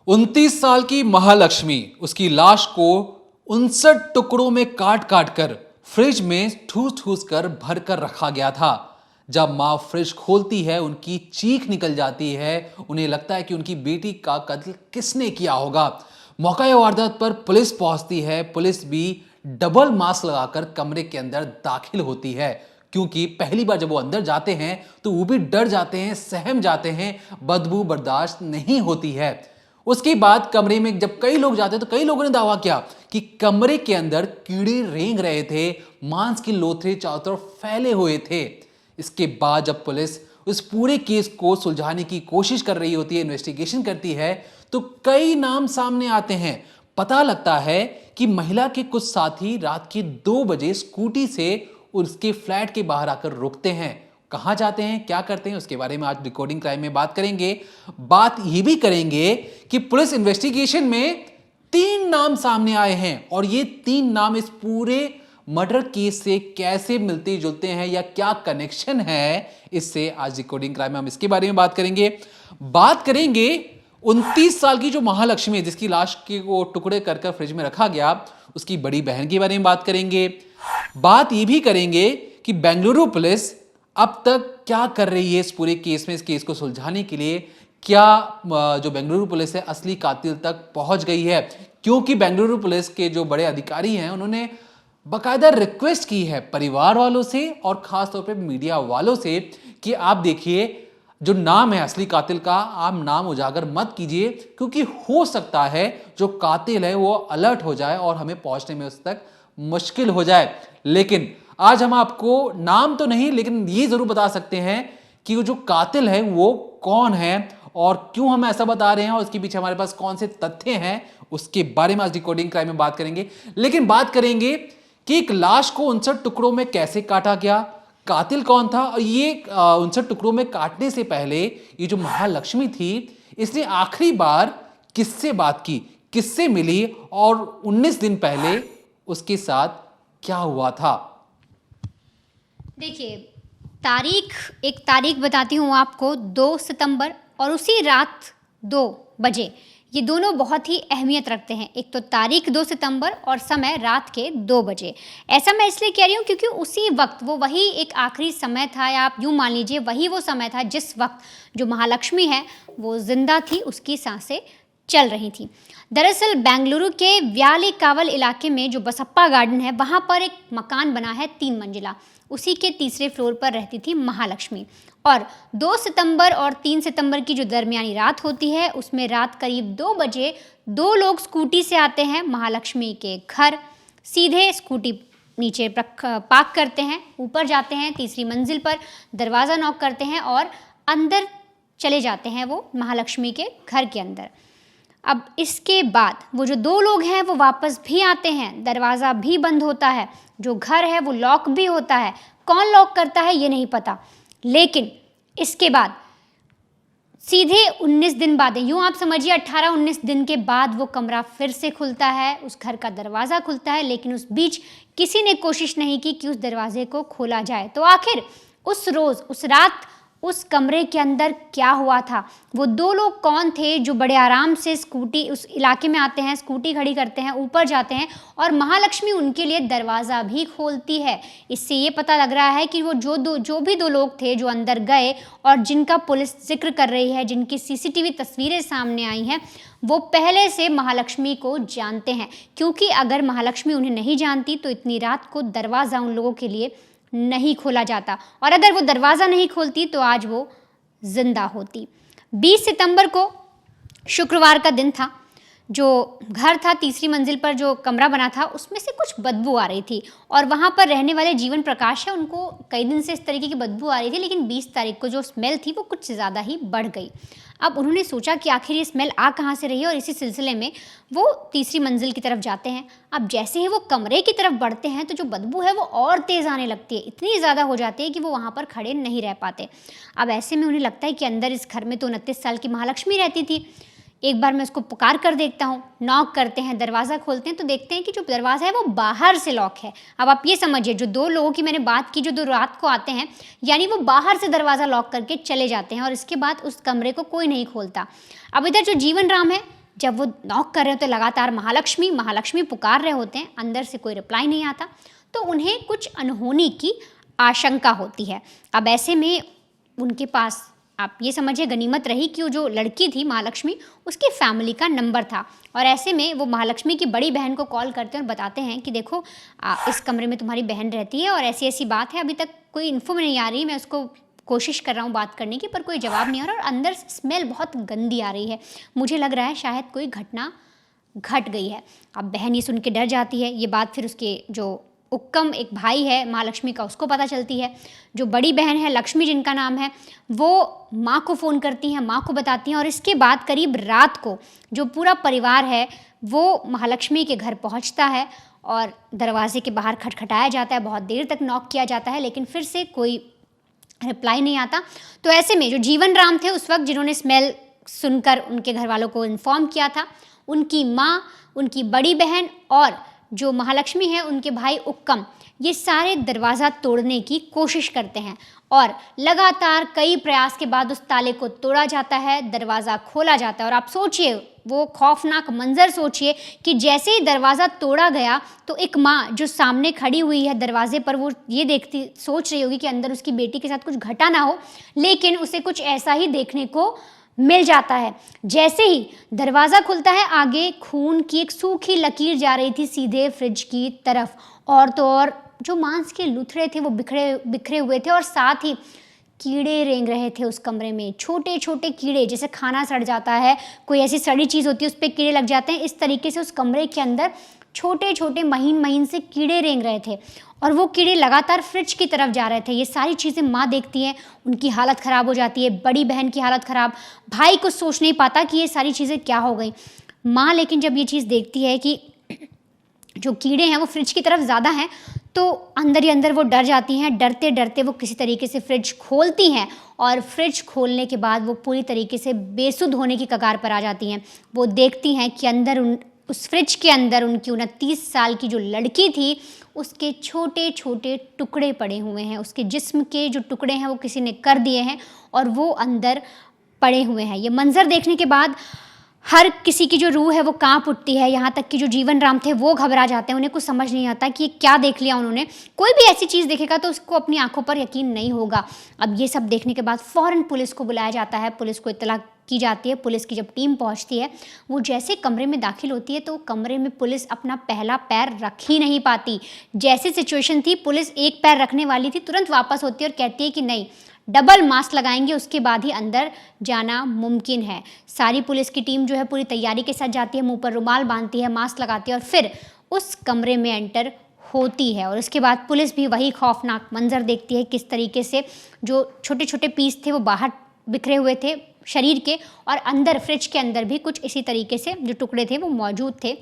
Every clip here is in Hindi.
29 साल की महालक्ष्मी, उसकी लाश को 59 टुकड़ों में काट काट कर फ्रिज में ठूस ठूस कर भर कर रखा गया था। जब मां फ्रिज खोलती है, उनकी चीख निकल जाती है। उन्हें लगता है कि उनकी बेटी का कत्ल किसने किया होगा। मौका वारदात पर पुलिस पहुंचती है। पुलिस भी डबल मास्क लगाकर कमरे के अंदर दाखिल होती है, क्योंकि पहली बार जब वो अंदर जाते हैं तो वो भी डर जाते हैं, सहम जाते हैं, बदबू बर्दाश्त नहीं होती है। उसके बाद कमरे में जब कई लोग जाते तो कई लोगों ने दावा किया कि कमरे के अंदर कीड़े रेंग रहे थे, मांस की लोथड़े चारों तरफ फैले हुए थे। इसके बाद जब पुलिस उस पूरे केस को सुलझाने की कोशिश कर रही होती है, इन्वेस्टिगेशन करती है, तो कई नाम सामने आते हैं। पता लगता है कि महिला के कुछ साथी रात के 2 बजे स्कूटी से उसके फ्लैट के बाहर आकर रुकते हैं। कहां जाते हैं, क्या करते हैं, उसके बारे में आज रिकॉर्डिंग क्राइम में बात करेंगे। बात यह भी करेंगे कि पुलिस इन्वेस्टिगेशन में 3 नाम सामने आए हैं और ये 3 नाम इस पूरे मर्डर केस से कैसे मिलते जुलते हैं या क्या कनेक्शन है, इससे आज रिकॉर्डिंग क्राइम में हम इसके बारे में बात करेंगे। बात करेंगे 29 साल की जो महालक्ष्मी है, जिसकी लाश के वो टुकड़े कर कर फ्रिज में रखा गया, उसकी बड़ी बहन के बारे में बात करेंगे। बात यह भी करेंगे कि बेंगलुरु पुलिस अब तक क्या कर रही है इस पूरे केस में, इस केस को सुलझाने के लिए। क्या जो बेंगलुरु पुलिस है असली कातिल तक पहुंच गई है, क्योंकि बेंगलुरु पुलिस के जो बड़े अधिकारी हैं उन्होंने बाकायदा रिक्वेस्ट की है परिवार वालों से और खासतौर पे मीडिया वालों से कि आप देखिए, जो नाम है असली कातिल का, आप नाम उजागर मत कीजिए, क्योंकि हो सकता है जो कातिल है वो अलर्ट हो जाए और हमें पहुंचने में उस तक मुश्किल हो जाए। लेकिन आज हम आपको नाम तो नहीं, लेकिन ये जरूर बता सकते हैं कि वो जो कातिल है वो कौन है और क्यों हम ऐसा बता रहे हैं और उसके पीछे हमारे पास कौन से तथ्य हैं, उसके बारे में आज रिकॉर्डिंग क्राइम में बात करेंगे। लेकिन बात करेंगे कि एक लाश को 59 टुकड़ों में कैसे काटा गया, कातिल कौन था, और ये 59 टुकड़ों में काटने से पहले ये जो महालक्ष्मी थी, इसने आखिरी बार किससे बात की, किससे मिली और 19 दिन पहले उसके साथ क्या हुआ था। देखिए, एक तारीख बताती हूँ आपको, 2 सितंबर और उसी रात 2 बजे। ये दोनों बहुत ही अहमियत रखते हैं। एक तो तारीख 2 सितंबर और समय रात के 2 बजे। ऐसा मैं इसलिए कह रही हूँ क्योंकि उसी वक्त वो वही एक आखिरी समय था, या आप यूँ मान लीजिए वही वो समय था जिस वक्त जो महालक्ष्मी है वो जिंदा थी, उसकी सांसें चल रही थी। दरअसल बेंगलुरु के व्यालीकावल इलाके में जो बसप्पा गार्डन है, वहाँ पर एक मकान बना है 3 मंजिला। उसी के तीसरे फ्लोर पर रहती थी महालक्ष्मी। और 2 सितंबर और 3 सितंबर की जो दरमियानी रात होती है, उसमें रात करीब 2 बजे 2 लोग स्कूटी से आते हैं महालक्ष्मी के घर। सीधे स्कूटी नीचे पार्क करते हैं, ऊपर जाते हैं, तीसरी मंजिल पर दरवाज़ा नॉक करते हैं और अंदर चले जाते हैं वो महालक्ष्मी के घर के अंदर। अब इसके बाद वो जो 2 लोग हैं वो वापस भी आते हैं, दरवाज़ा भी बंद होता है, जो घर है वो लॉक भी होता है। कौन लॉक करता है ये नहीं पता, लेकिन इसके बाद सीधे 19 दिन बाद, यूँ आप समझिए 18-19 दिन के बाद वो कमरा फिर से खुलता है, उस घर का दरवाज़ा खुलता है, लेकिन उस बीच किसी ने कोशिश नहीं की कि उस दरवाजे को खोला जाए। तो आखिर उस रोज़, उस रात, उस कमरे के अंदर क्या हुआ था, वो 2 लोग कौन थे जो बड़े आराम से स्कूटी उस इलाके में आते हैं, स्कूटी खड़ी करते हैं, ऊपर जाते हैं और महालक्ष्मी उनके लिए दरवाज़ा भी खोलती है। इससे ये पता लग रहा है कि वो जो भी 2 लोग थे जो अंदर गए और जिनका पुलिस जिक्र कर रही है, जिनकी सीसीटीवी तस्वीरें सामने आई हैं, वो पहले से महालक्ष्मी को जानते हैं। क्योंकि अगर महालक्ष्मी उन्हें नहीं जानती तो इतनी रात को दरवाज़ा उन लोगों के लिए नहीं खोला जाता, और अगर वो दरवाज़ा नहीं खोलती तो आज वो जिंदा होती। 20 सितंबर को शुक्रवार का दिन था। जो घर था, तीसरी मंजिल पर जो कमरा बना था, उसमें से कुछ बदबू आ रही थी और वहाँ पर रहने वाले जीवन प्रकाश है, उनको कई दिन से इस तरीके की बदबू आ रही थी, लेकिन 20 तारीख को जो स्मेल थी वो कुछ ज़्यादा ही बढ़ गई। अब उन्होंने सोचा कि आखिर ये स्मेल आ कहाँ से रही है, और इसी सिलसिले में वो तीसरी मंजिल की तरफ जाते हैं। अब जैसे ही वो कमरे की तरफ बढ़ते हैं तो जो बदबू है वो और तेज़ आने लगती है, इतनी ज़्यादा हो जाती है कि वो वहाँ पर खड़े नहीं रह पाते। अब ऐसे में उन्हें लगता है कि अंदर इस घर में तो 29 साल की महालक्ष्मी रहती थी, एक बार मैं उसको पुकार कर देखता हूँ। नॉक करते हैं, दरवाज़ा खोलते हैं तो देखते हैं कि जो दरवाज़ा है वो बाहर से लॉक है। अब आप ये समझिए, जो 2 लोगों की मैंने बात की, जो 2 रात को आते हैं, यानी वो बाहर से दरवाज़ा लॉक करके चले जाते हैं और इसके बाद उस कमरे को कोई नहीं खोलता। अब इधर जो जीवन राम है, जब वो नॉक कर रहे होते लगातार महालक्ष्मी महालक्ष्मी पुकार रहे होते हैं, अंदर से कोई रिप्लाई नहीं आता, तो उन्हें कुछ अनहोनी की आशंका होती है। अब ऐसे में उनके पास आप ये समझिए गनीमत रही कि वो जो लड़की थी महालक्ष्मी, उसकी फैमिली का नंबर था, और ऐसे में वो महालक्ष्मी की बड़ी बहन को कॉल करते हैं और बताते हैं कि देखो इस कमरे में तुम्हारी बहन रहती है और ऐसी ऐसी बात है, अभी तक कोई इन्फो में नहीं आ रही, मैं उसको कोशिश कर रहा हूँ बात करने की, पर कोई जवाब नहीं आ रहा और अंदर से स्मेल बहुत गंदी आ रही है, मुझे लग रहा है शायद कोई घटना घट गई है। अब बहन ये सुन के डर जाती है। ये बात फिर उसके जो उक्कम एक भाई है महालक्ष्मी का, उसको पता चलती है। जो बड़ी बहन है लक्ष्मी जिनका नाम है, वो माँ को फ़ोन करती हैं, माँ को बताती हैं, और इसके बाद करीब रात को जो पूरा परिवार है वो महालक्ष्मी के घर पहुँचता है और दरवाजे के बाहर खटखटाया जाता है, बहुत देर तक नॉक किया जाता है, लेकिन फिर से कोई रिप्लाई नहीं आता। तो ऐसे में जो जीवन राम थे उस वक्त, जिन्होंने स्मेल सुनकर उनके घर वालों को इन्फॉर्म किया था, उनकी माँ, उनकी बड़ी बहन और जो महालक्ष्मी है उनके भाई उक्कम, ये सारे दरवाज़ा तोड़ने की कोशिश करते हैं और लगातार कई प्रयास के बाद उस ताले को तोड़ा जाता है, दरवाज़ा खोला जाता है। और आप सोचिए वो खौफनाक मंजर सोचिए कि जैसे ही दरवाज़ा तोड़ा गया तो एक माँ जो सामने खड़ी हुई है दरवाजे पर, वो ये देखती सोच रही होगी कि अंदर उसकी बेटी के साथ कुछ घटा ना हो, लेकिन उसे कुछ ऐसा ही देखने को मिल जाता है। जैसे ही दरवाज़ा खुलता है, आगे खून की एक सूखी लकीर जा रही थी सीधे फ्रिज की तरफ, और तो और जो मांस के लुथड़े थे वो बिखरे हुए थे, और साथ ही कीड़े रेंग रहे थे उस कमरे में, छोटे छोटे कीड़े, जैसे खाना सड़ जाता है, कोई ऐसी सड़ी चीज़ होती है उस पर कीड़े लग जाते हैं, इस तरीके से उस कमरे के अंदर छोटे छोटे महीन महीन से कीड़े रेंग रहे थे, और वो कीड़े लगातार फ्रिज की तरफ जा रहे थे। ये सारी चीज़ें माँ देखती हैं, उनकी हालत ख़राब हो जाती है, बड़ी बहन की हालत ख़राब, भाई कुछ सोच नहीं पाता कि ये सारी चीज़ें क्या हो गई। माँ लेकिन जब ये चीज़ देखती है कि जो कीड़े हैं वो फ्रिज की तरफ ज़्यादा हैं, तो अंदर ही अंदर वो डर जाती हैं। डरते डरते वो किसी तरीके से फ्रिज खोलती हैं, और फ्रिज खोलने के बाद वो पूरी तरीके से बेसुध होने की कगार पर आ जाती हैं। वो देखती हैं कि अंदर उस फ्रिज के अंदर उनकी 29 साल की जो लड़की थी, उसके छोटे छोटे टुकड़े पड़े हुए हैं, उसके जिस्म के जो टुकड़े हैं वो किसी ने कर दिए हैं और वो अंदर पड़े हुए हैं। ये मंजर देखने के बाद हर किसी की जो रूह है वो कांप उठती है, यहाँ तक कि जो जीवन राम थे वो घबरा जाते हैं, उन्हें कुछ समझ नहीं आता कि ये क्या देख लिया उन्होंने। कोई भी ऐसी चीज़ देखेगा तो उसको अपनी आंखों पर यकीन नहीं होगा। अब ये सब देखने के बाद फ़ौरन पुलिस को बुलाया जाता है, पुलिस को इत्तला की जाती है। पुलिस की जब टीम पहुंचती है, वो जैसे कमरे में दाखिल होती है तो कमरे में पुलिस अपना पहला पैर रख ही नहीं पाती। जैसी सिचुएशन थी, पुलिस एक पैर रखने वाली थी, तुरंत वापस होती है और कहती है कि नहीं, डबल मास्क लगाएंगे उसके बाद ही अंदर जाना मुमकिन है। सारी पुलिस की टीम जो है पूरी तैयारी के साथ जाती है, मुंह पर रुमाल बांधती है, मास्क लगाती है और फिर उस कमरे में एंटर होती है। और उसके बाद पुलिस भी वही खौफनाक मंजर देखती है, किस तरीके से जो छोटे छोटे पीस थे वो बाहर बिखरे हुए थे शरीर के, और अंदर फ्रिज के अंदर भी कुछ इसी तरीके से जो टुकड़े थे वो मौजूद थे,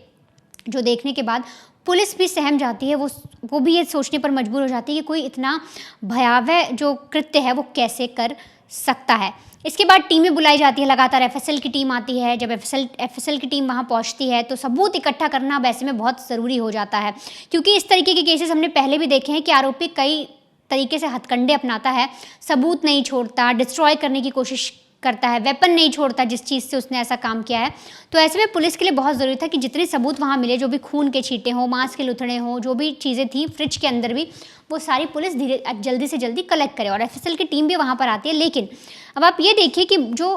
जो देखने के बाद पुलिस भी सहम जाती है। वो भी ये सोचने पर मजबूर हो जाती है कि कोई इतना भयावह जो कृत्य है वो कैसे कर सकता है। इसके बाद टीमें बुलाई जाती है, लगातार एफएसएल की टीम आती है। जब एफएसएल की टीम वहाँ पहुँचती है तो सबूत इकट्ठा करना अब ऐसे में बहुत ज़रूरी हो जाता है, क्योंकि इस तरीके के केसेस हमने पहले भी देखे हैं कि आरोपी कई तरीके से हथकंडे अपनाता है, सबूत नहीं छोड़ता, डिस्ट्रॉय करने की कोशिश करता है, वेपन नहीं छोड़ता जिस चीज़ से उसने ऐसा काम किया है। तो ऐसे में पुलिस के लिए बहुत ज़रूरी था कि जितने सबूत वहाँ मिले, जो भी खून के छींटे हों, मांस के लुथड़े हों, जो भी चीज़ें थी फ्रिज के अंदर भी, वो सारी पुलिस जल्दी से जल्दी कलेक्ट करे, और एफएसएल की टीम भी वहाँ पर आती है। लेकिन अब आप ये देखिए कि जो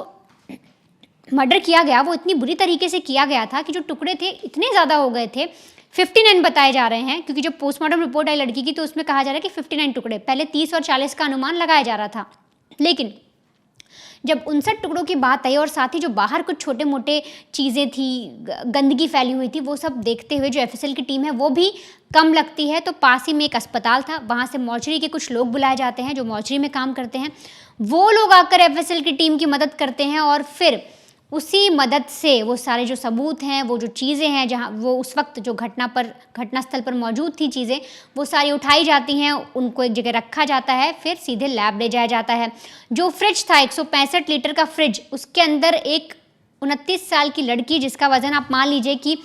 मर्डर किया गया वो इतनी बुरी तरीके से किया गया था कि जो टुकड़े थे इतने ज़्यादा हो गए थे, 59 बताए जा रहे हैं, क्योंकि जब पोस्टमार्टम रिपोर्ट आई लड़की की तो उसमें कहा जा रहा है कि 59 टुकड़े, पहले 30 और 40 का अनुमान लगाया जा रहा था। लेकिन जब 59 टुकड़ों की बात आई और साथ ही जो बाहर कुछ छोटे मोटे चीज़ें थी, गंदगी फैली हुई थी, वो सब देखते हुए जो एफएसएल की टीम है वो भी कम लगती है। तो पास ही में एक अस्पताल था, वहाँ से मॉर्चरी के कुछ लोग बुलाए जाते हैं जो मॉर्चरी में काम करते हैं। वो लोग आकर एफएसएल की टीम की मदद करते हैं, और फिर उसी मदद से वो सारे जो सबूत हैं, वो जो चीज़ें हैं, जहाँ वो उस वक्त जो घटनास्थल पर मौजूद थी चीज़ें, वो सारी उठाई जाती हैं, उनको एक जगह रखा जाता है, फिर सीधे लैब ले जाया जाता है। जो फ्रिज था 165 लीटर का फ्रिज, उसके अंदर एक 29 साल की लड़की, जिसका वज़न आप मान लीजिए कि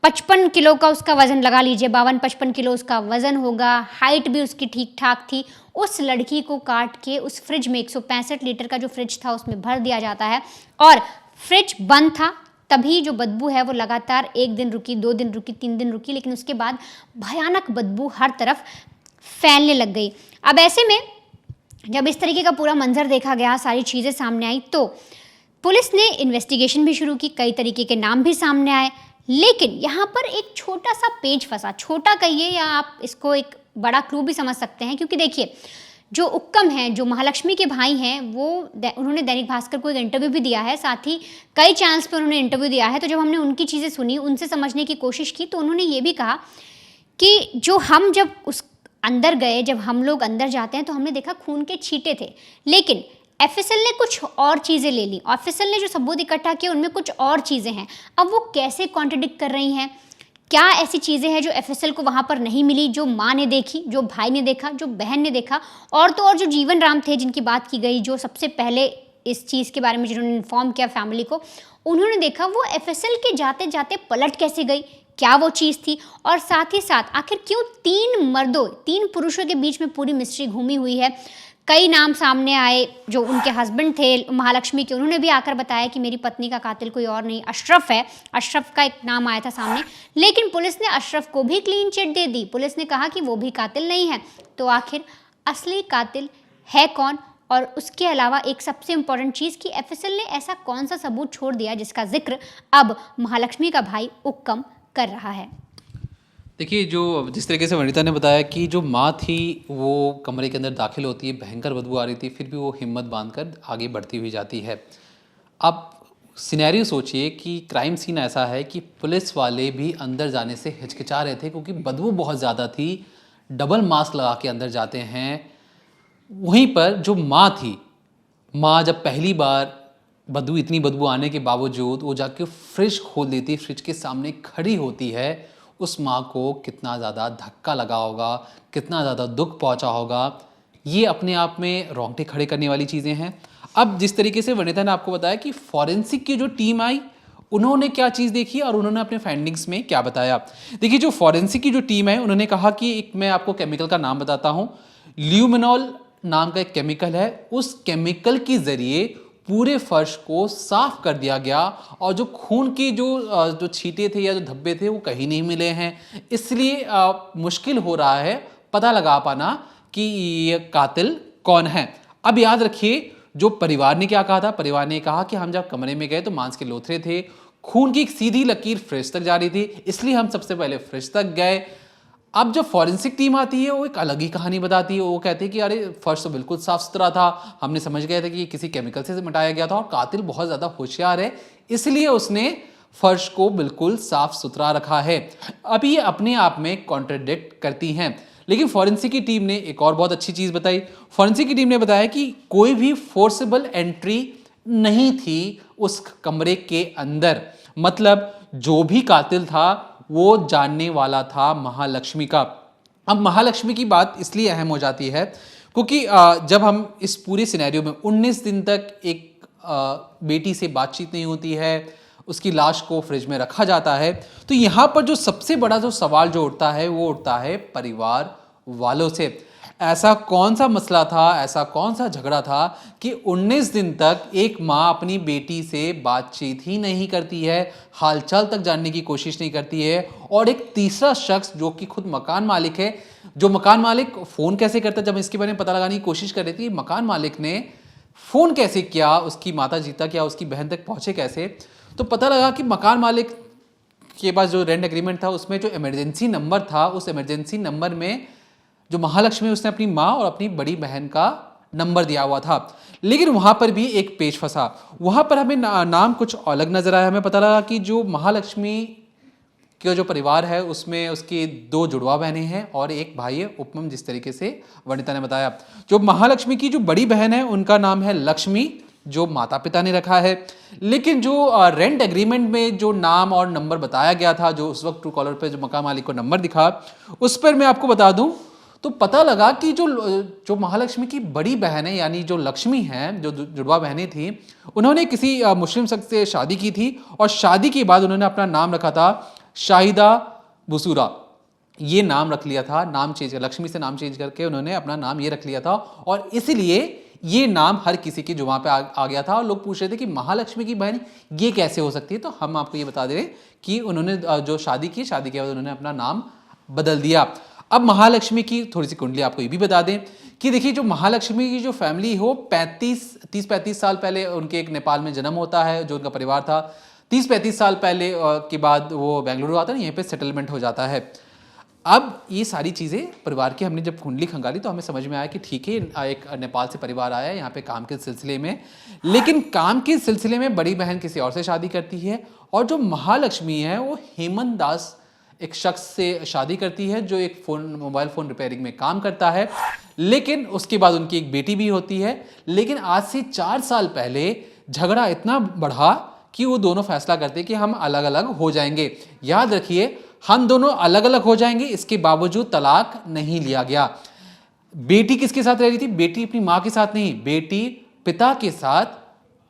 55 किलो का उसका वज़न लगा लीजिए, 52-55 किलो उसका वज़न होगा, हाइट भी उसकी ठीक ठाक थी, उस लड़की को काट के उस फ्रिज में 165 लीटर का जो फ्रिज था उसमें भर दिया जाता है। और फ्रिज बंद था, तभी जो बदबू है वो लगातार 1 दिन रुकी, 2 दिन रुकी, 3 दिन रुकी, लेकिन उसके बाद भयानक बदबू हर तरफ फैलने लग गई। अब ऐसे में जब इस तरीके का पूरा मंजर देखा गया, सारी चीज़ें सामने आई, तो पुलिस ने इन्वेस्टिगेशन भी शुरू की, कई तरीके के नाम भी सामने आए, लेकिन यहाँ पर एक छोटा सा पेच फंसा। छोटा कहिए या आप इसको एक बड़ा क्लू भी समझ सकते हैं, क्योंकि देखिए जो उक्कम हैं, जो महालक्ष्मी के भाई हैं, वो उन्होंने दैनिक भास्कर को एक इंटरव्यू भी दिया है, साथ ही कई चैनल्स पे उन्होंने इंटरव्यू दिया है। तो जब हमने उनकी चीज़ें सुनी, उनसे समझने की कोशिश की, तो उन्होंने ये भी कहा कि जो हम जब उस अंदर गए, जब हम लोग अंदर जाते हैं तो हमने देखा खून के छींटे थे, लेकिन एफएसएल ने कुछ और चीज़ें ले ली। एफएसएल ने जो सबूत इकट्ठा किए उनमें कुछ और चीज़ें हैं। अब वो कैसे कॉन्ट्रडिक्ट कर रही हैं, क्या ऐसी चीज़ें हैं जो एफएसएल को वहाँ पर नहीं मिली, जो माँ ने देखी, जो भाई ने देखा, जो बहन ने देखा, और तो और जो जीवन राम थे जिनकी बात की गई, जो सबसे पहले इस चीज़ के बारे में जिन्होंने इन्फॉर्म किया फैमिली को, उन्होंने देखा वो एफएसएल के जाते जाते पलट कैसे गई, क्या वो चीज़ थी, और साथ ही साथ आखिर क्यों 3 पुरुषों के बीच में पूरी मिस्ट्री घूमी हुई है। कई नाम सामने आए, जो उनके हस्बैंड थे महालक्ष्मी के, उन्होंने भी आकर बताया कि मेरी पत्नी का कातिल कोई और नहीं, अशरफ है। अशरफ का एक नाम आया था सामने, लेकिन पुलिस ने अशरफ को भी क्लीन चिट दे दी। पुलिस ने कहा कि वो भी कातिल नहीं है। तो आखिर असली कातिल है कौन? और उसके अलावा एक सबसे इम्पॉर्टेंट चीज़ कि एफएसएल ने ऐसा कौन सा सबूत छोड़ दिया जिसका जिक्र अब महालक्ष्मी का भाई उक्कम कर रहा है। देखिए, जो जिस तरीके से वनिता ने बताया कि जो माँ थी वो कमरे के अंदर दाखिल होती है, भयंकर बदबू आ रही थी, फिर भी वो हिम्मत बांधकर आगे बढ़ती हुई जाती है। अब सिनेरियो सोचिए कि क्राइम सीन ऐसा है कि पुलिस वाले भी अंदर जाने से हिचकिचा रहे थे क्योंकि बदबू बहुत ज़्यादा थी। डबल मास्क लगा के अंदर जाते हैं। वहीं पर जो माँ थी, माँ जब पहली बार इतनी बदबू आने के बावजूद वो जाके फ्रिज खोल देती, फ्रिज के सामने खड़ी होती है, उस माँ को कितना ज़्यादा धक्का लगा होगा, कितना ज़्यादा दुख पहुँचा होगा। ये अपने आप में रोंगटे खड़े करने वाली चीज़ें हैं। अब जिस तरीके से वनिता ने आपको बताया कि फॉरेंसिक की जो टीम आई, उन्होंने क्या चीज़ देखी और उन्होंने अपने फाइंडिंग्स में क्या बताया। देखिए, जो फॉरेंसिक की जो टीम है, उन्होंने कहा कि एक मैं आपको केमिकल का नाम बताता हूँ, ल्यूमिनॉल नाम का एक केमिकल है। उस केमिकल के ज़रिए पूरे फर्श को साफ कर दिया गया और जो खून की जो छींटे थे या जो धब्बे थे वो कहीं नहीं मिले हैं। इसलिए मुश्किल हो रहा है पता लगा पाना कि ये कातिल कौन है। अब याद रखिए, जो परिवार ने क्या कहा था, परिवार ने कहा कि हम जब कमरे में गए तो मांस के लोथरे थे, खून की एक सीधी लकीर फ्रिज तक जा रही थी, इसलिए हम सबसे पहले फ्रिज तक गए। अब जब फॉरेंसिक टीम आती है वो एक अलग ही कहानी बताती है। वो कहते हैं कि अरे फर्श तो बिल्कुल साफ सुथरा था, हमने समझ गए थे कि किसी केमिकल से मिटाया गया था और कातिल बहुत ज़्यादा होशियार है, इसलिए उसने फर्श को बिल्कुल साफ सुथरा रखा है। अब ये अपने आप में कॉन्ट्रडिक्ट करती हैं, लेकिन फॉरेंसिक की टीम ने एक और बहुत अच्छी चीज़ बताई। फॉरेंसिक की टीम ने बताया कि कोई भी फोर्सेबल एंट्री नहीं थी उस कमरे के अंदर, मतलब जो भी कातिल था वो जानने वाला था महालक्ष्मी का। अब महालक्ष्मी की बात इसलिए अहम हो जाती है क्योंकि जब हम इस पूरे सिनेरियो में 19 दिन तक एक बेटी से बातचीत नहीं होती है, उसकी लाश को फ्रिज में रखा जाता है, तो यहाँ पर जो सबसे बड़ा जो सवाल जो उठता है वो उठता है परिवार वालों से। ऐसा कौन सा मसला था, ऐसा कौन सा झगड़ा था कि 19 दिन तक एक माँ अपनी बेटी से बातचीत ही नहीं करती है, हालचाल तक जानने की कोशिश नहीं करती है, और एक तीसरा शख्स जो कि खुद मकान मालिक है, जो मकान मालिक फ़ोन कैसे करता है, जब इसके बारे में पता लगाने की कोशिश कर रही थी मकान मालिक ने फ़ोन कैसे किया, उसकी माता जी तक या उसकी बहन तक पहुँचे कैसे, तो पता लगा कि मकान मालिक के पास जो रेंट एग्रीमेंट था उसमें जो इमरजेंसी नंबर था, उस इमरजेंसी नंबर में जो महालक्ष्मी उसने अपनी माँ और अपनी बड़ी बहन का नंबर दिया हुआ था। लेकिन वहाँ पर भी एक पेच फंसा। वहाँ पर हमें नाम कुछ अलग नजर आया। हमें पता लगा कि जो महालक्ष्मी का जो परिवार है उसमें उसकी 2 जुड़वा बहनें हैं और एक भाई है उपमम, जिस तरीके से वनिता ने बताया। जो महालक्ष्मी की जो बड़ी बहन है उनका नाम है लक्ष्मी, जो माता पिता ने रखा है। लेकिन जो रेंट एग्रीमेंट में जो नाम और नंबर बताया गया था, जो उस वक्त ट्रू कॉलर पर जो मकान मालिक को नंबर दिखा, उस पर मैं आपको बता दूं तो पता लगा कि जो महालक्ष्मी की बड़ी बहन है, यानी जो लक्ष्मी हैं, जो जुड़वा बहनें थी, उन्होंने किसी मुस्लिम शख्स से शादी की थी और शादी के बाद उन्होंने अपना नाम रखा था शाहिदा बुसूरा। ये नाम रख लिया था, नाम चेंज, लक्ष्मी से नाम चेंज करके उन्होंने अपना नाम ये रख लिया था और इसलिए ये नाम हर किसी की जुबान पे आ गया था और लोग पूछ रहे थे कि महालक्ष्मी की बहन ये कैसे हो सकती है। तो हम आपको ये बता दे रहे हैं कि उन्होंने जो शादी की, शादी के बाद उन्होंने अपना नाम बदल दिया। अब महालक्ष्मी की थोड़ी सी कुंडली आपको ये भी बता दें कि देखिए, जो महालक्ष्मी की जो फैमिली हो 30-35 साल पहले उनके एक नेपाल में जन्म होता है, जो उनका परिवार था। 30-35 साल पहले के बाद वो बेंगलुरु आता है, यहीं पे सेटलमेंट हो जाता है। अब ये सारी चीज़ें परिवार की हमने जब कुंडली खंगाली तो हमें समझ में आया कि ठीक है, एक नेपाल से परिवार आया है यहाँ पे काम के सिलसिले में, लेकिन काम के सिलसिले में बड़ी बहन किसी और से शादी करती है और जो महालक्ष्मी है वो हेमंत दास एक शख्स से शादी करती है जो एक मोबाइल फ़ोन रिपेयरिंग में काम करता है। लेकिन उसके बाद उनकी एक बेटी भी होती है। लेकिन आज से 4 साल पहले झगड़ा इतना बढ़ा कि वो दोनों फैसला करते कि हम अलग अलग हो जाएंगे। याद रखिए, हम दोनों अलग अलग हो जाएंगे, इसके बावजूद तलाक नहीं लिया गया। बेटी किसके साथ रह रही थी? बेटी अपनी माँ के साथ नहीं, बेटी पिता के साथ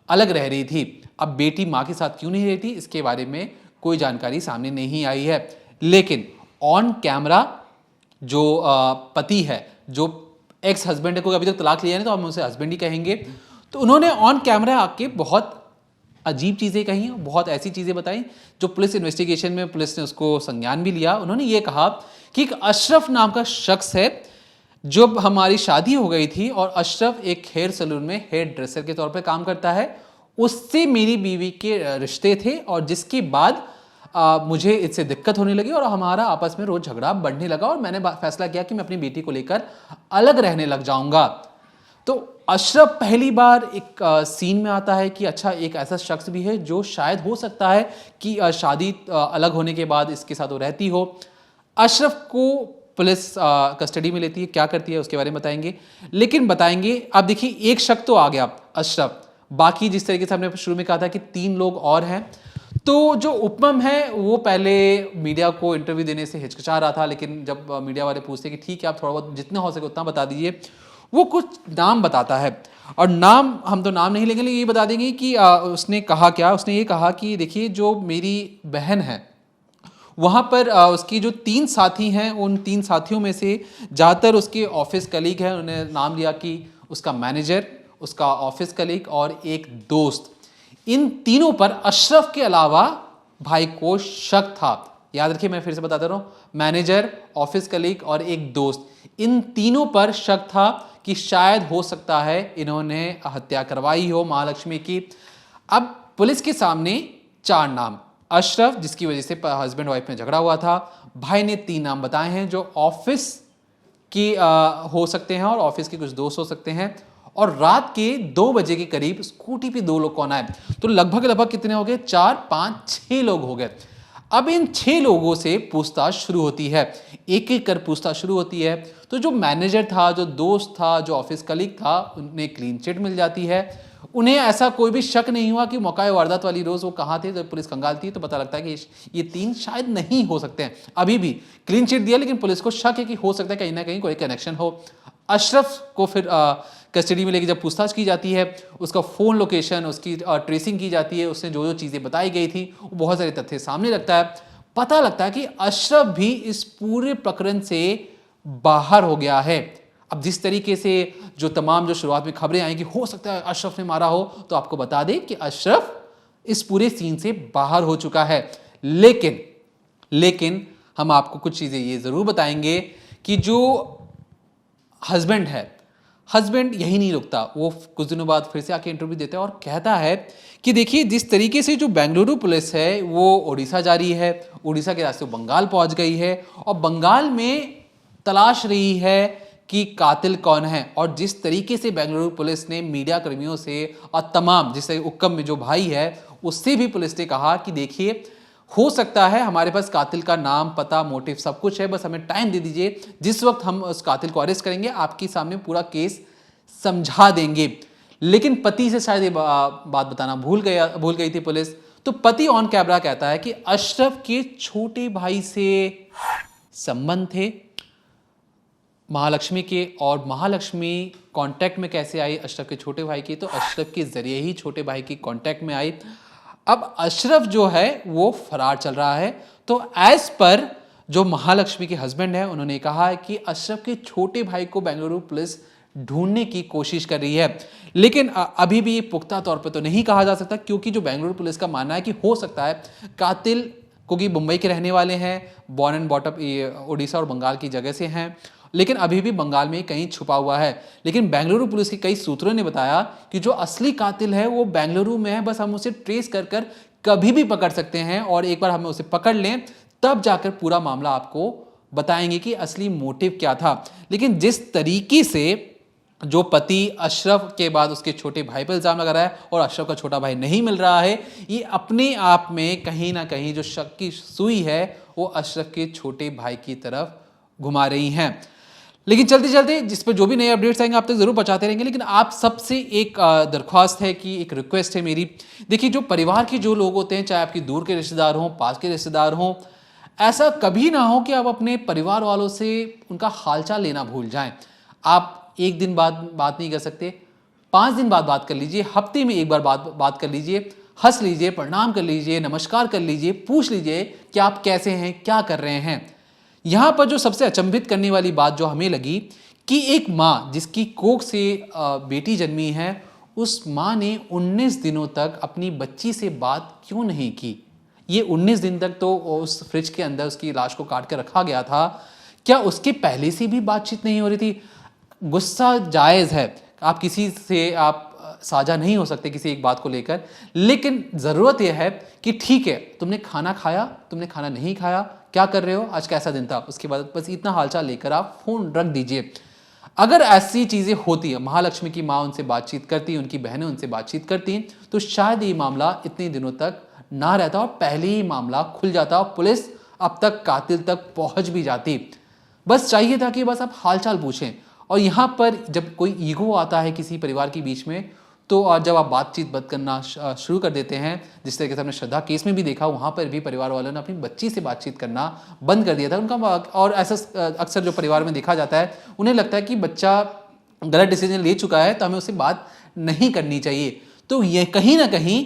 अलग रह रही थी। अब बेटी माँ के साथ क्यों नहीं रहती, इसके बारे में कोई जानकारी सामने नहीं आई है। लेकिन ऑन कैमरा जो पति है, जो एक्स हस्बैंड है, कोई अभी तक तलाक लिया नहीं तो हम उसे हस्बैंड ही कहेंगे, तो उन्होंने ऑन कैमरा आके बहुत अजीब चीज़ें कही, बहुत ऐसी चीज़ें बताई जो पुलिस इन्वेस्टिगेशन में पुलिस ने उसको संज्ञान भी लिया। उन्होंने ये कहा कि एक अशरफ नाम का शख्स है, जब हमारी शादी हो गई थी और अशरफ एक हेयर सैलून में हेयर ड्रेसर के तौर पे काम करता है, उससे मेरी बीवी के रिश्ते थे और जिसके बाद मुझे इससे दिक्कत होने लगी और हमारा आपस में रोज झगड़ा बढ़ने लगा और मैंने फैसला किया कि मैं अपनी बेटी को लेकर अलग रहने लग जाऊंगा। तो अशरफ पहली बार एक सीन में आता है कि अच्छा, एक ऐसा शख्स भी है जो शायद हो सकता है कि शादी अलग होने के बाद इसके साथ वो रहती हो। अशरफ को पुलिस कस्टडी में लेती है, क्या करती है उसके बारे में बताएंगे। लेकिन बताएंगे, अब देखिए, एक शक तो आ गया अशरफ, बाकी जिस तरीके से हमने शुरू में कहा था कि 3 लोग और हैं। तो जो उपमम है वो पहले मीडिया को इंटरव्यू देने से हिचकिचा रहा था, लेकिन जब मीडिया वाले पूछते कि ठीक है आप थोड़ा बहुत जितना हो सके उतना बता दीजिए, वो कुछ नाम बताता है। और नाम हम तो नाम नहीं लेंगे, लेकिन ये बता देंगे कि उसने कहा क्या। उसने ये कहा कि देखिए, जो मेरी बहन है वहाँ पर उसकी जो 3 साथी हैं, उन 3 साथियों में से ज़्यादातर उसके ऑफिस कलीग हैं। उन्होंने नाम लिया कि उसका मैनेजर, उसका ऑफिस कलीग और एक दोस्त। इन तीनों पर अशरफ के अलावा भाई को शक था। याद रखिए, मैं फिर से बताता रहा हूँ, मैनेजर, ऑफिस कलीग और एक दोस्त, इन तीनों पर शक था कि शायद हो सकता है इन्होंने हत्या करवाई हो महालक्ष्मी की। अब पुलिस के सामने 4 नाम, अशरफ जिसकी वजह से हस्बैंड वाइफ में झगड़ा हुआ था, भाई ने 3 नाम बताए हैं जो ऑफिस की हो सकते हैं और ऑफिस के कुछ दोस्त हो सकते हैं, और रात के 2 बजे के करीब स्कूटी पे 2 लोग कौन आए। तो लगभग कितने हो गए? 4, 5, 6 लोग हो गए। अब इन 6 लोगों से पूछताछ शुरू होती है, एक एक कर पूछताछ शुरू होती है। तो जो मैनेजर था, जो दोस्त था, जो ऑफिस कलीग था, उन्हें क्लीन चिट मिल जाती है। उन्हें ऐसा कोई भी शक नहीं हुआ कि मौका वारदात वाली रोज वो कहाँ थे। जब पुलिस खंगालती है तो पता लगता है कि ये 3 शायद नहीं हो सकते हैं। अभी भी क्लीन चिट दिया, लेकिन पुलिस को शक है कि हो सकता है कहीं ना कहीं कोई कनेक्शन हो। अशरफ को फिर कस्टडी में लेके जब पूछताछ की जाती है, उसका फ़ोन लोकेशन, उसकी ट्रेसिंग की जाती है, उसने जो जो चीज़ें बताई गई थी वो बहुत सारे तथ्य सामने लगता है। पता लगता है कि अशरफ भी इस पूरे प्रकरण से बाहर हो गया है। अब जिस तरीके से जो तमाम जो शुरुआत में खबरें आई कि हो सकता है अशरफ ने मारा हो, तो आपको बता दें कि अशरफ इस पूरे सीन से बाहर हो चुका है। लेकिन हम आपको कुछ चीज़ें ये ज़रूर बताएंगे कि जो हस्बैंड है, हस्बैंड यही नहीं रुकता, वो कुछ दिनों बाद फिर से आके इंटरव्यू देता है और कहता है कि देखिए, जिस तरीके से जो बेंगलुरु पुलिस है वो उड़ीसा जा रही है, उड़ीसा के रास्ते बंगाल पहुंच गई है और बंगाल में तलाश रही है कि कातिल कौन है। और जिस तरीके से बेंगलुरु पुलिस ने मीडिया कर्मियों से और तमाम, जैसे उक्कम में जो भाई है उससे भी पुलिस ने कहा कि देखिए, हो सकता है हमारे पास कातिल का नाम, पता, मोटिव सब कुछ है, बस हमें टाइम दे दीजिए, जिस वक्त हम उस कातिल को अरेस्ट करेंगे आपके सामने पूरा केस समझा देंगे। लेकिन पति से शायद ये बात बताना भूल गई थी पुलिस। तो पति ऑन कैमरा कहता है कि अशरफ के छोटे भाई से संबंध थे महालक्ष्मी के, और महालक्ष्मी कांटेक्ट में कैसे आई अशरफ के छोटे भाई की, तो अशरफ के जरिए ही छोटे भाई की कांटेक्ट में आई। अब अशरफ जो है वो फरार चल रहा है। तो एज पर जो महालक्ष्मी के हस्बैंड है, उन्होंने कहा है कि अशरफ के छोटे भाई को बेंगलुरु पुलिस ढूंढने की कोशिश कर रही है। लेकिन अभी भी पुख्ता तौर पर तो नहीं कहा जा सकता, क्योंकि जो बेंगलुरु पुलिस का मानना है कि हो सकता है कातिल, क्योंकि मुंबई के रहने वाले हैं, born and bought up Orissa और बंगाल की जगह से हैं, लेकिन अभी भी बंगाल में कहीं छुपा हुआ है। लेकिन बेंगलुरु पुलिस के कई सूत्रों ने बताया कि जो असली कातिल है वो बेंगलुरु में है, बस हम उसे ट्रेस कर कर कभी भी पकड़ सकते हैं, और एक बार हमें उसे पकड़ लें तब जाकर पूरा मामला आपको बताएंगे कि असली मोटिव क्या था। लेकिन जिस तरीके से जो पति अशरफ के बाद उसके छोटे भाई पर इल्ज़ाम लगा रहा है और अशरफ का छोटा भाई नहीं मिल रहा है, ये अपने आप में कहीं ना कहीं जो शक की सुई है वो अशरफ के छोटे भाई की तरफ घुमा रही हैं। लेकिन चलते चलते जिस पर जो भी नए अपडेट्स आएंगे आप तक जरूर पहुंचाते रहेंगे। लेकिन आप सबसे एक दरख्वास्त है कि एक रिक्वेस्ट है मेरी, देखिए जो परिवार के जो लोग होते हैं, चाहे आपके दूर के रिश्तेदार हों, पास के रिश्तेदार हों, ऐसा कभी ना हो कि आप अपने परिवार वालों से उनका हालचाल लेना भूल जाएं। आप एक दिन बाद बात नहीं कर सकते, 5 दिन बाद बात कर लीजिए, हफ्ते में एक बार बात कर लीजिए, हंस लीजिए, प्रणाम कर लीजिए, नमस्कार कर लीजिए, पूछ लीजिए कि आप कैसे हैं, क्या कर रहे हैं। यहाँ पर जो सबसे अचंभित करने वाली बात जो हमें लगी कि एक माँ जिसकी कोख से बेटी जन्मी है, उस माँ ने 19 दिनों तक अपनी बच्ची से बात क्यों नहीं की। ये 19 दिन तक तो उस फ्रिज के अंदर उसकी लाश को काट कर रखा गया था, क्या उसके पहले से भी बातचीत नहीं हो रही थी। गुस्सा जायज़ है, आप किसी से आप साझा नहीं हो सकते किसी एक बात को लेकर, लेकिन ज़रूरत यह है कि ठीक है तुमने खाना खाया, तुमने खाना नहीं खाया, क्या कर रहे हो, आज कैसा दिन था, उसके बाद बस इतना हालचाल लेकर आप फ़ोन रख दीजिए। अगर ऐसी चीज़ें होती है, महालक्ष्मी की माँ उनसे बातचीत करती, उनकी बहनें उनसे बातचीत करती, तो शायद ये मामला इतने दिनों तक ना रहता और पहले ही मामला खुल जाता और पुलिस अब तक कातिल तक पहुंच भी जाती। बस चाहिए था कि बस आप हालचाल पूछें। और यहाँ पर जब कोई ईगो आता है किसी परिवार के बीच में, तो जब आप बातचीत बंद करना शुरू कर देते हैं, जिस तरीके से हमने श्रद्धा केस में भी देखा, वहाँ पर भी परिवार वालों ने अपनी बच्ची से बातचीत करना बंद कर दिया था उनका। और ऐसा अक्सर जो परिवार में देखा जाता है, उन्हें लगता है कि बच्चा गलत डिसीजन ले चुका है तो हमें उससे बात नहीं करनी चाहिए। तो ये कहीं ना कहीं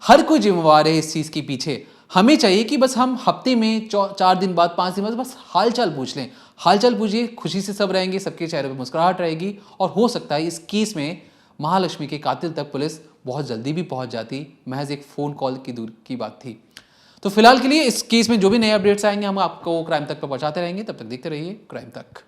हर कोई जिम्मेवार है इस चीज़ के पीछे। हमें चाहिए कि बस हम हफ्ते में 4 दिन बाद, 5 दिन बाद बस हालचाल पूछ लें। हालचाल पूछिए, खुशी से सब रहेंगे, सबके चेहरे पर मुस्कुराहट रहेगी, और हो सकता है इस केस में महालक्ष्मी के कातिल तक पुलिस बहुत जल्दी भी पहुंच जाती। महज एक फ़ोन कॉल की दूर की बात थी। तो फिलहाल के लिए इस केस में जो भी नए अपडेट्स आएंगे हम आपको क्राइम तक पर पहुंचाते रहेंगे। तब तक देखते रहिए क्राइम तक।